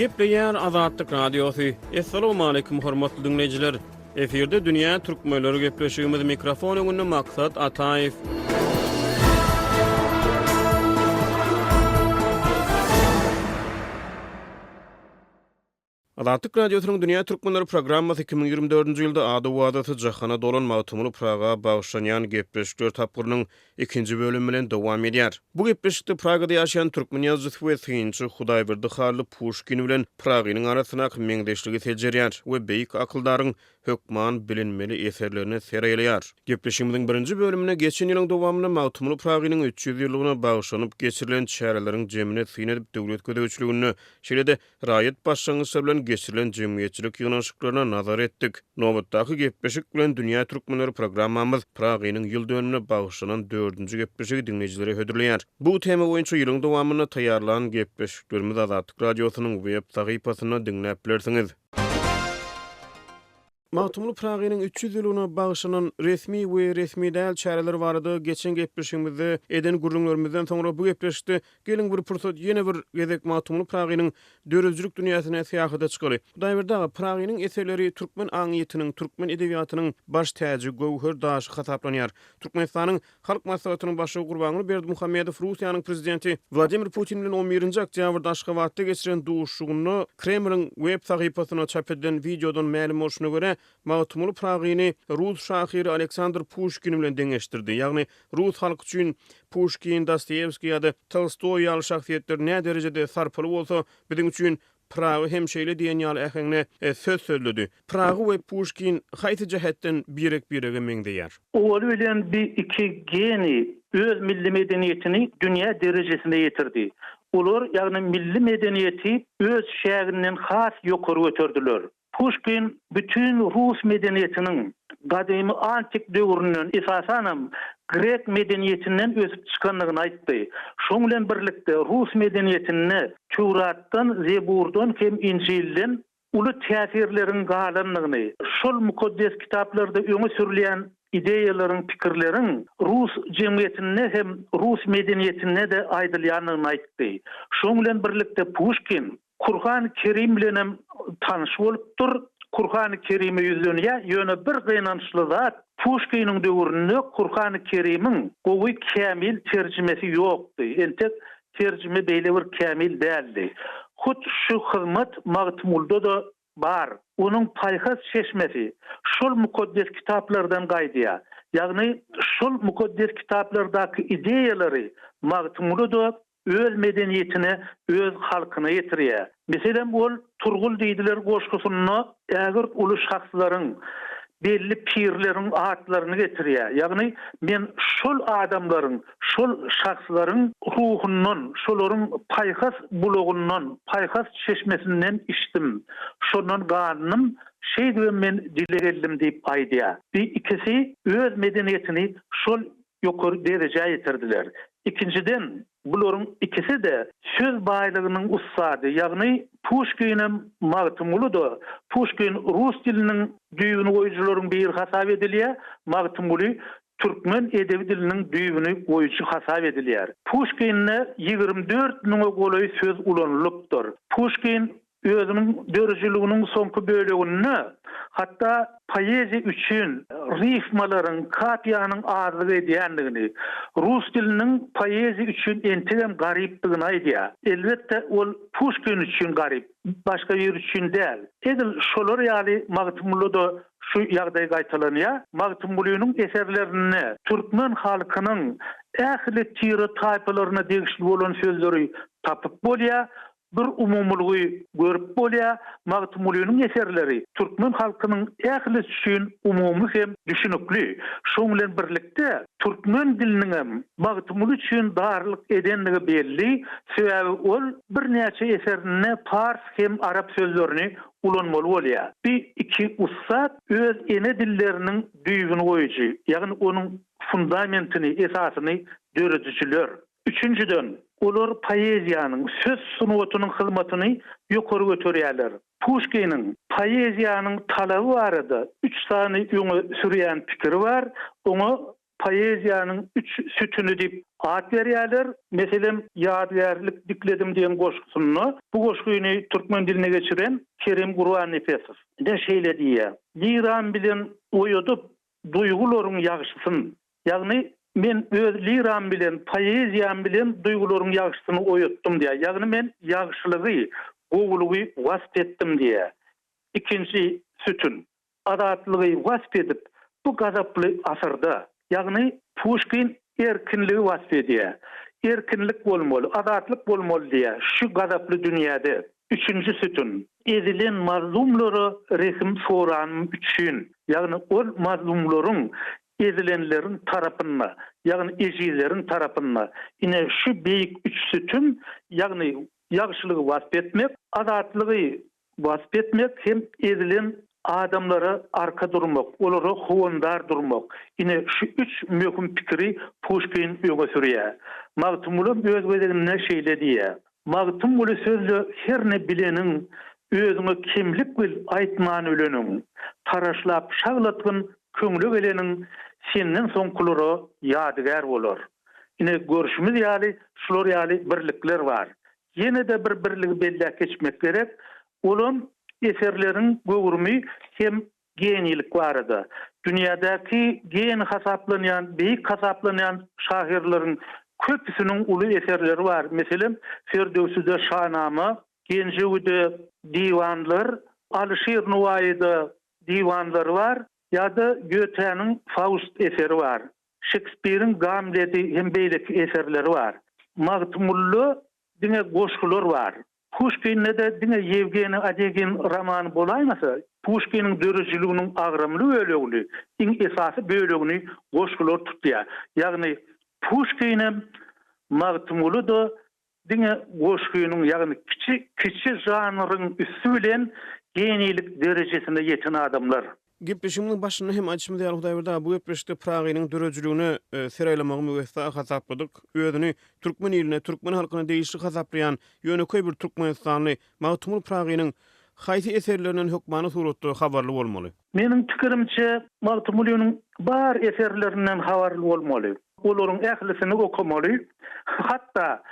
Gepleýär Azatlyk Radiosu. Assalamu alaykum hormatly dinleyijiler. Eferde dünýä türkmenleri gepleşigimiz mikrofon öňünde maksat Ataýew. Azatlyk Radiosynyň Dünýä Türkmenleri programmasy 2024-nji ýylda ady wadaty jahana dolan mawtumly Praga bagşlanýan gepleşikler tapgyrynyň 2-nji bölümi bilen dowam edýär. Bu gepleşikde Pragada ýaşaýan türkmen ýazgysy we synçy Hudaýberdi Harly Pushkin bilen Pragaň arasyna meňdeşligi sejerýär we beýik akyldaryň hökman bilinmeli eserlerini serýelýär. Gepleşigimiziň 1-nji bölümine geçen ýylyň dowamyna mawtumly Pragaň 300 ýyllygyna bagşlanyp geçirilen şäherleriň jemine syn edip döwlet gödäçiligini, şeýle-de raýat başlangyçları bilen geçirilen jemgyýetçilik ýygnaşyklaryna nazar etdik. Nowatdaky gepleşik bilen Dünýä Türkmenleri programmamyz Pragaň ýyl dönümine bagşlanan 4-nji gepleşigi dinleýijilere hödürleýär. Bu tema boýunça ýylyň dowamyna taýýarlanan gepleşiklerimiz Azatlyk Radiosynyň web sahypasyna dinläp bilersiňiz. Mawtumly Pragaň 300 ýylyna bagşlanan resmi we resmi däl çäreler barady. Geçen gepleşigimizde eden gurulmalarymyzdan soňra bu gepleşikde gelin bir pursat ýene bir gezek Mawtumly Pragaň dörözçülük dünýäsine syýahata çykaly. Hudaýberdi Pragaň eserleri türkmen aňytynyň, türkmen edebiýatynyň baş täji gowher daşy hasaplanýar. Türkmenistanyň halk maslahatynyň başy Gurbany Berdimuhammedow Russiýanyň prezidenti Vladimir Putin bilen 11-nji oktýabrda Aşgabatda geçiren duşugyny Kremliň web sahypasyna çap edilen videodan ma'lum bolşuna görä Mawtumly Pragaň Rus şahyry Aleksandr Pushkin bilen deňeşdirdi. Ýagny Rus halky üçin Pushkin, Dostoyevskiy ýa-da Tolstoy ýaly şahsiýetler näme derejede sarpyly bolsa, biziň üçin Praga hem şeýle diýen ýaly ähliňe söz sözledi. Praga we Pushkin haýsy jähetden birege meňdeýär. Ol bilen bir iki geni öz milli medeniýetini dünýä derejesine ýetirdi. Olar ýagny milli medeniýeti öz şäherinden has ýokary götürdiler. Pushkin bütün Rus medeniýetiniň gadymy antik döwründen esasanam Grek medeniýetinden ösüp çykanlygyny aýtdy. Şoň bilen birlikde Rus medeniýetini Turatdan, Zeburdan hem İncilden uly täsirleriň galanlygyny, şol mukaddes kitaplarda öňe sürilýän ideýalaryň, pikirleriň Rus jemgyýetine hem Rus medeniýetine de aýdylýanyny aýtdy. Şoň bilen birlikde Pushkin Kur'an-ı Kerim bilen tanış bolupdyr. Kur'an-ı Kerim'e ýüzlenýär, ýöne bir gynançly zat Pushkin'in döwründe Kur'an-ı Kerim'in gowy kämil terjimesi ýokdy. Entek terjime beýle bir kämil däldi. Hut şu hyzmat Mawtumulda da bar. Onuň paýhas şeşmesi şol mukaddes kitaplardan gaýdýar. Ýagny şol mukaddes kitaplardaky ideýalary Mawtumulda da öz medeniýetine, öz halkyna ýetirýär. Meselem ol turgul diýdiler goşgusyny ägir uly şahslaryň belli pirleriň atlaryny getirýär. Ýagny men şol adamlaryň, şol şahslaryň ruhundan, şolaryň paýhas bulagundan, paýhas çeşmesinden içdim. Şondan ganynym şeýle men dile geldim diýip aýdýar. Bir ikisi öz medeniýetini şol ýokary derejeye ýetirdiler. İkinciden buların ikisi de söz baýlygynyň ustady. Ýagny Pushkin Mawtumly da Pushkin Rus diliniň düýbüni goýjularyň bir hasap edilýär. Mawtumly türkmen edebi diliniň düýbüni goýjy hasap edilýär. Pushkinne 24 nuňa golaý söz ulanlypdyr. Pushkin özüniň dörjüliginiň soňky bölegini hatta poeziýa üçin rifmalaryň, kapiýanyň azlygy edýändigini, Rus diliniň poeziýa üçin entegem garypdygyny aýdýar. Elbetde ol Pushkin üçin garyp, başga bir üçin däl. Edil şolar ýaly Mawtumly da şu ýagdaý gaýtalanýar. Mawtumlynyň eserlerini türkmen halkynyň ähli stereotyplaryna degişli bolan sözleri tapyp bolýar. Bir umumlygy görüp bolýar. Mawtumlynyň eserleri türkmen halkynyň ähli üçin umumy hem düşünükli. Şoň bilen birlikde türkmen diliniň hem Mawtumly üçin darlyk edenligi belli. Sebäbi ol bir näçe eserini fars hem arap sözlerini ulanmaly bolýar. Bir iki ustad öz ene dilleriniň düýbüni goýjy. Ýagny onuň fundamentini, esasyny döredijiler. Üçüncüden olar poeziýanyň söz sunuwatynyň hyzmatyny ýokary götürýärler. Pushkin'in poeziýanyň talaby barada 3 sany öňe sürýän pikiri bar. Oňa poeziýanyň 3 sütünü diýip ad berýärler. Meselem ýadgärlik dikledim diýen goşgusyny, bu goşguny türkmen diline geçiren Kerim Gurban Nefesov de şeýle diýär. Liran bilen oýudyp duýgularyň ýagşysyn. Ýagny men öz liram bilen, poeziýam bilen duýgularyň ýagşysyny oýutdum diýär. Ýagny men ýagşylygy, gowulugy wasp etdim diýär. İkinci sütün, adatlygy wasp edip bu gazaply asyrda, ýagny Pushkin erkinligi wasp edýär. Erkinlik bolmaly, adatlyk bolmaly diýär. Şu gazaply dünýäde. Üçüncü sütün, ezilen mazlumlary resim soran üçün, ýagny ol mazlumlaryň ezilenlerin tarapynda, ýagny ejilerin tarapynda. Ine şu beýik üç sütün, ýagny ýagşylygy wasp etmek, adatlygy wasp etmek hem ezilen adamlara arka durmak, olara howandar durmak. Ine şu üç möhüm pikiri Pushkin öňe sürýär. Magtumuly öz bedenine şeýle diýär. Magtumuly sözlü herne bilenin özüňe kimlik bil aýtman öleniň, taraşlap şaglatgyn köňlü gelenin senden soň kulary ýadygär bolar. Ine görüşimiz ýaly, şular ýaly birlikler var. Ýene de bir birligi belläp geçmek gerek. Olan eserlerin gowurmy hem genilik barada. Dünýädäki gen hasaplanýan, beýik hasaplanýan şairleriň köpüsiniň uly eserleri var. Meselem Ferdowsy'de Şahnama, Genjewide diwanlar, Alişir Nuwaýy'da diwanlar var. Ýa-da Goethe'niň Faust eseri var. Shakespeare'in Gamlet'i hem beýleki eserleri var. Magtumuly diňe goşgular var. Pushkin'de de diňe Yevgeni Onegin romany bolaýmasa, Pushkin'in dörejliginiň agramly bölegini, iň esasy bölegini goşgular tutýar. Ýagny Pushkin'im Magtumuly da diňe goşgunyň ýagny kiçi janryň üstü bilen genilik derejesine ýeten adamlar. Gepleşimiň başyny hem açymy diýär Hudaýberdi bu gepleşikde Pragynyň dörejligini serelemagy müwessa hasapladyk. Özüni türkmen iline, türkmen halkyna değişik hasaplayan ýöneköý bir türkmenistany Magtumuly Pragynyň haýsy eserlerinden hukmany suratda habarly bolmaly. Meniň pikirimçe Magtumulyň bar eserlerinden habarly bolmaly. Olaryň ählisini okumaly. Hatda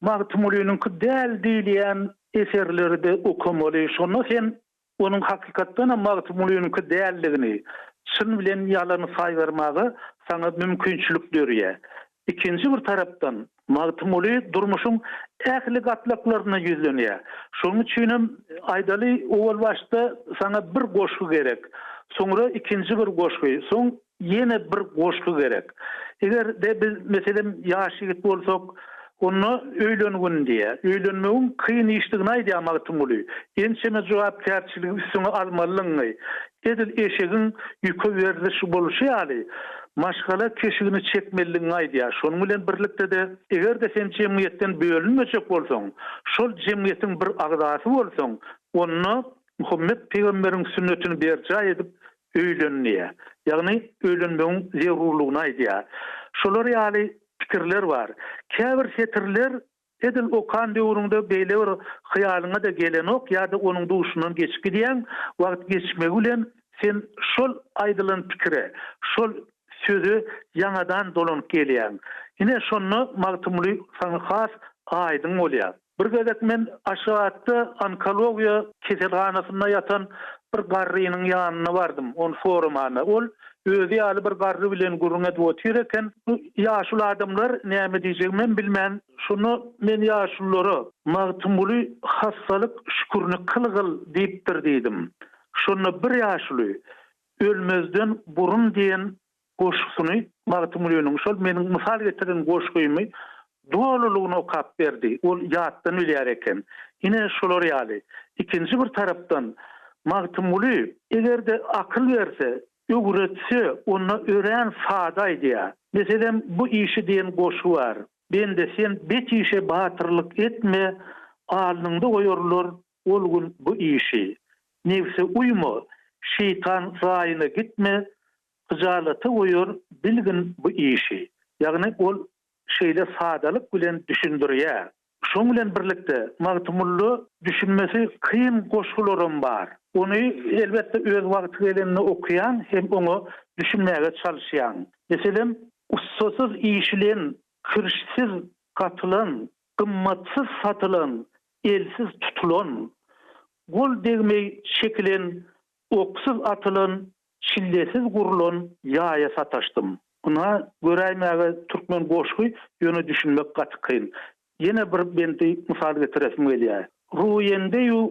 Magtumulyň däl diýilýän eserleri de okumaly. Şonu sen onun hakykatdan Magtumulyň dälligini, çyn bilen ýalany saýgarmagy sana mümkinçilik berýär. İkinci bir tarapdan Magtumuly durmuşyň ähli gatlaklaryna ýüzlenýär. Şonuň üçin aýdaly owal başda sana bir goşgu gerek. Soňra ikinci bir goşgu, soň ýene bir goşgu gerek. Eger de biz meselem ýaş ýigit bolsak, onu öýlenigin diýär. Öýlenmegiň kyn işdigini aýdýar Magtumuly. Ençeme jogapkärçiligi üstüne almalygyny. Edil eşegiň ýüke berişi bolşy ýaly. Maşgala keşigini çekmeliligini aýdýar. Şonuň bilen birlikde de eger de sen jemgyýetden bölünmejek bolsaň, şol jemgyýetiň bir agdasy bolsaň, onu Muhammed Peygamberiň sünnetini berja edip öýlenýär. Ýagny öýlenmegiň zerurlugyny aýdýar. Şolar ýaly pikirler var. Käbir setirler edil okan döwründe beýle bir hyýalyňa da gelenok ýa-da onuň duşundan geçip gidýän wagt geçmegi bilen sen şol aýdylan pikire, şol sözü ýangadan dolanyp gelýän. Ine şonu Magtumuly sana has aýdyň bolýar. Bir gezek men aşagatda onkologiýa keselhanasynda ýatan bir garrynyň ýanyna bardym. On forumana ol özü ýaly bir garry bilen gurrunat oturýarken ýaşul adamlar näme diýjegimi bilmän. Şunu men ýaşullary Magtumuly hassalyk şükürni kılgyl diýipdir diýdim. Şunu bir ýaşuly ölmezden burun diýen goşgusyny Magtumulyň şol meniň mysal getirdiğim goşgumy doğruluğunu okap berdi. Ol ýatdan bilýär eken. Ine şolar ýaly. İkinci bir tarapdan Magtumuly egerde akyl berse, öwretse, onu ören sada diýär. Meselem bu işi diýen goşgu var. Ben de sen bet işe batyrlyk etme, alnynda goýarlar, ol gün bu işi. Nefse uyma, şeytan raýyna gitme, gyjalaty goýar, bilgin bu işi. Ýagny ol şeýle sadalyk bilen düşündirýär. Şoň bilen birlikde Magtumuly düşünmesi kyn goşgularym bar. Onu elbette öz wagty geleninde okuyan hem onu düşünmäge çalışýan. Meselem Ussosuz işlen, kirşsiz katılan, kımmatsız satılan, elsiz tutulan, gol degmey şekilen, oksuz atılan, çillesiz gurulan yaya sataştım. Buna göräýmäge türkmen goşgy ýöne düşünmek gaty kyn. Yine bir bendi misal getiresim gelýär. Ruýende ýu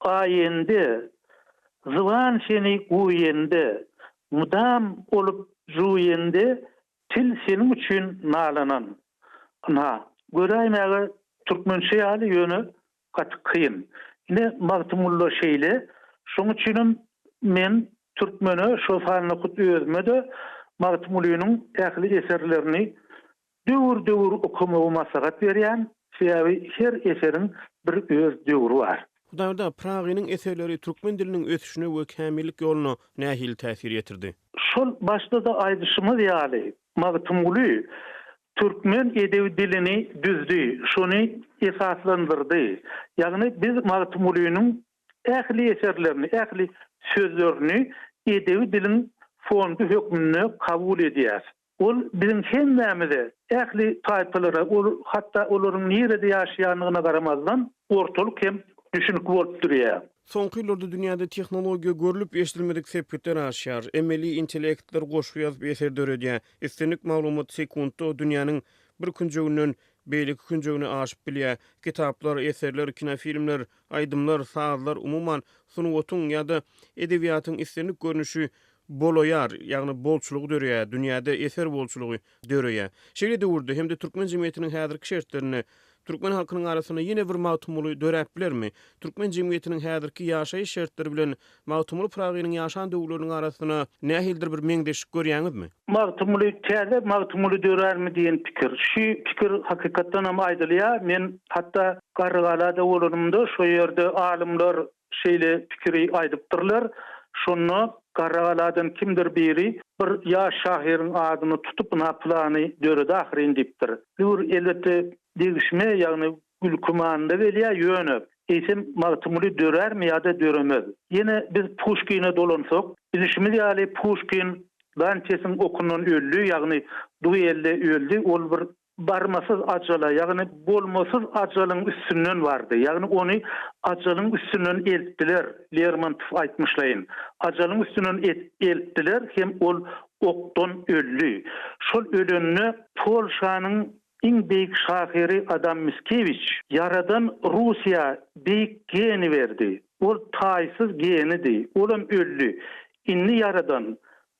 aýende, zıvan seni guýende, mudam olup ruýende, til senin üçin nalanan. Göräýmäge türkmençe ýaly ýöne gaty kyn. Ine magtymully şeýle, şoň üçin men türkmene şo falyny kut özüme de magtymlynyň ähli eserlerini döwür okumagy maslahat berýän. Şeýle her eserin bir öz döwri bar. Hudaýda Pragynyň eserleri türkmen diliniň ösüşine we kämillik ýoluny nähili täsir ýetirdi? Şol başda da aýdyşymyz ýaly, magtymly türkmen edebi dilini düzdü, şonu esaslandyrdy. Ýagny biz magtymlynyň ähli eserlerini, ähli sözlerini edebi dilin fondu hökmüne kabul edýär. Ol bizim hemmemize ähli taýpalara, hatta olaryň nerede ýaşaýanlygyna garamazdan ortalyk hem düşünük bolup durýar. Soňky ýyllarda dünýäde tehnologiýa görülip eşdilmedik sepetler aşýar. Emeli intellektler goşgy ýazyp eser döredýär. Istenik maglumat sekundda dünýäniň bir künjeginiň beýleki künjegine aşyp bilýär. Kitaplar, eserler, kinofilmler, aýdymlar, sazlar umumyň sunugotun ýa-da edebiýatyň istenik görnüşi boloýar, ýagny bolçulugy dörýär, dünýäde eser bolçulugy dörýär. Şeýle döwürde hem de türkmen jemgyýetiniň häzirki şertlerini türkmen halkynyň arasyna ýene bir magtymly döräp bilermi? Türkmen jemgyýetiniň häzirki ýaşaýyş şertleri bilen magtymly Pragynyň ýaşan döwürleriniň arasyna nähildir bir meňdeşik görýäňizmi? Magtymly täze magtymly dörärmi diýen pikir. Şu pikir hakykatdan hem aýdylýar. Men hatta Gargalada bolanymda şo ýerde alymlar şeýle pikiri aýdypdyrlar. Şonu Gargaladan kimdir biri bir ýaş şahyryň adyny tutup buna plany dörede ahyrin diýipdir. Bu elbetde degişme ýagny gülkümanda gelýär ýöne. Eýsem magtymly dörärmi ýa-da döremez. Ýene biz Pushkin'e dolansak, bilişimiz ýaly Pushkin Dante'siň okunan öldü, ýagny duelde öldü, ol bir barmasız acala, ýagny bolmasız ajalyň üstünden bardy. Ýagny ony ajalyň üstünden eltdiler. Lermontov aýtmyşlaýyn. Ajalyň üstünden eltdiler hem ol okdan öldü. Şol ölenni Polşanyň iň beýik şahyry Adam Mickiewicz yaradan Russiýa beýik geni berdi. Ol taýsyz genidi. Olam öldü. Inni yaradan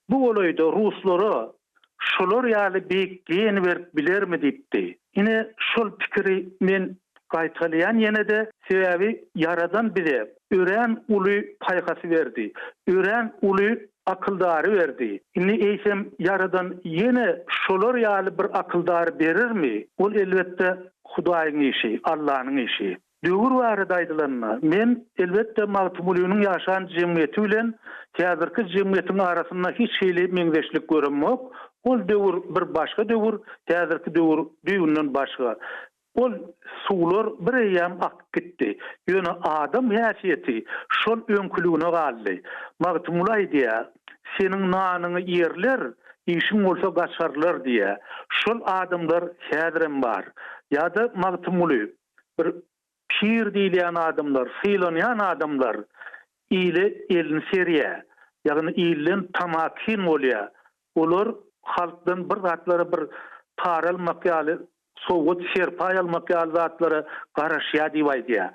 bu olaýda ruslara şolar ýaly beýik geni berip bilermi diýipdi. Ine şol pikiri men gaýtalýan ýene de sebäbi yaradan bize ören uly paýgasy berdi. Ören uly akyldary berdi. Inni eýsem yaradan ýene şolar ýaly bir akyldary berirmi? Ol elbetde Hudaýyň işi, Allahyň işi. Döwür barada aýdylanma. Men elbetde magtymlynyň ýaşan jemgyýeti bilen häzirki jemgyýetiň arasynda hiç şeýle meňdeşlik görünmek. Ol döwür bir başga döwür, häzirki döwür düýünden başga. Ol suwlar bir ýam akyp gitdi. Ýöne adam häsiýeti şol öňkülügine galdy. Magtymly aýdýar, seniň nanyňy ýerler, işiň bolsa gaçarlar diýär. Şol adamlar häzirem bar. Ýa-da magtymly bir pir diýilýän adamlar, sylanýan adamlar ile elini seriýär. Ýagny ilen tamakin bolýar. Olar halkdan bir zatlara bir taral makyaly, sowut şerpa almakyaly zatlara garaşýar diýip aýdýar.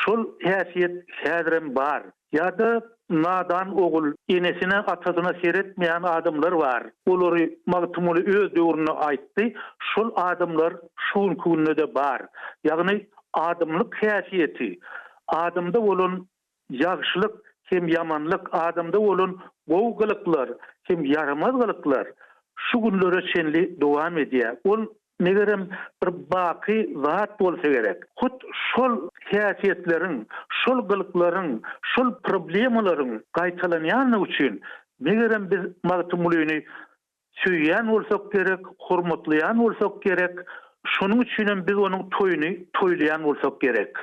Şol häsiýet häzirem bar. Ýa-da nadan ogul enesine atasyna seretmeýän adamlar bar. Olary magtymly öz döwrüne aýtdy. Şol adamlar şuň günde de bar. Ýagny adamlyk häsiýeti, adamda bolan ýagşylyk hem yamanlyk, adamda bolan gowgulyklar hem yaramazlyklar şu günlere çenli dowam edýär. Ol negerem bir baky zat bolsa gerek. Hut şol häsiýetleriň, şol gylyklaryň, şol problemlaryň gaýtalanýany üçin negerem biz magtymlyny süýýän bolsak gerek, hormatlaýan bolsak gerek. Şonuň üçin biz onuň toýuny toýlaýan bolsak gerek.